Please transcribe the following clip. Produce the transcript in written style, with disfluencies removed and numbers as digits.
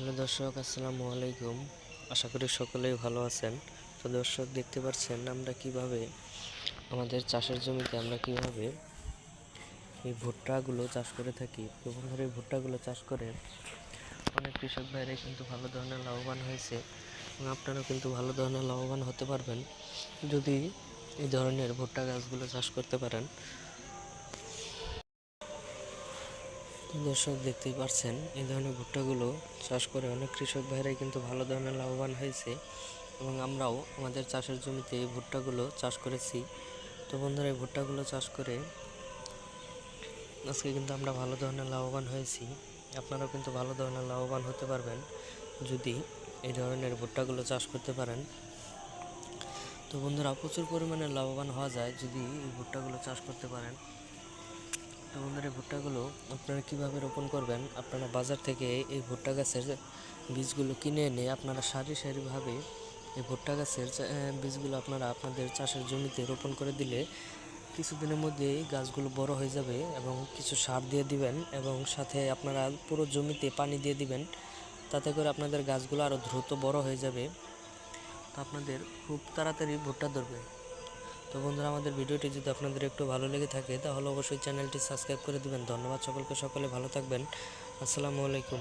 Hello দর্শক, আসসালামু আলাইকুম। আশা করি সকলেই ভালো আছেন। তো দর্শক, দেখতে পাচ্ছেন আমরা কিভাবে আমাদের চাষের জমিতে আমরা কিভাবে এই ভুট্টাগুলো চাষ করে থাকি। তো বন্ধুরা, এই ভুট্টাগুলো চাষ করে অনেক কৃষক ভাইরাই কিন্তু ভালো ধরনের লাভবান হয়েছে এবং আপনারাও কিন্তু ভালো ধরনের লাভবান হতে পারবেন যদি এই ধরনের ভুট্টা গাছগুলো চাষ করতে পারেন। দর্শক, দেখতেই পাচ্ছেন এই ধরনের ভুট্টাগুলো চাষ করে অনেক কৃষক ভাইরাই কিন্তু ভালো ধরনের লাভবান হয়েছে এবং আমরাও আমাদের চাষের জমিতে এই ভুট্টাগুলো চাষ করেছি। তো বন্ধুরা, এই ভুট্টাগুলো চাষ করে আজকে কিন্তু আমরা ভালো ধরনের লাভবান হয়েছি। আপনারাও কিন্তু ভালো ধরনের লাভবান হতে পারবেন যদি এই ধরনের ভুট্টাগুলো চাষ করতে পারেন। তো বন্ধুরা, প্রচুর পরিমাণে লাভবান হওয়া যায় যদি এই ভুট্টাগুলো চাষ করতে পারেন। তো বন্ধুরা, এই ভুট্টাগুলো আপনারা কীভাবে রোপণ করবেন, আপনারা বাজার থেকে এই ভুট্টা গাছের বীজগুলো কিনে এনে আপনারা সারি সারিভাবে এই ভুট্টা গাছের বীজগুলো আপনারা আপনাদের চাষের জমিতে রোপণ করে দিলে কিছুদিনের মধ্যেই গাছগুলো বড় হয়ে যাবে এবং কিছু সার দিয়ে দিবেন এবং সাথে আপনারা পুরো জমিতে পানি দিয়ে দিবেন। তাতে করে আপনাদের গাছগুলো আরও দ্রুত বড় হয়ে যাবে। তো আপনাদের খুব তাড়াতাড়ি ভুট্টা ধরবে। তো বন্ধুরা, আমাদের ভিডিওটি যদি আপনাদের একটু ভালো লেগে থাকে তাহলে অবশ্যই চ্যানেলটি সাবস্ক্রাইব করে দিবেন। ধন্যবাদ সকলকে, সকলে ভালো থাকবেন। আসসালামু আলাইকুম।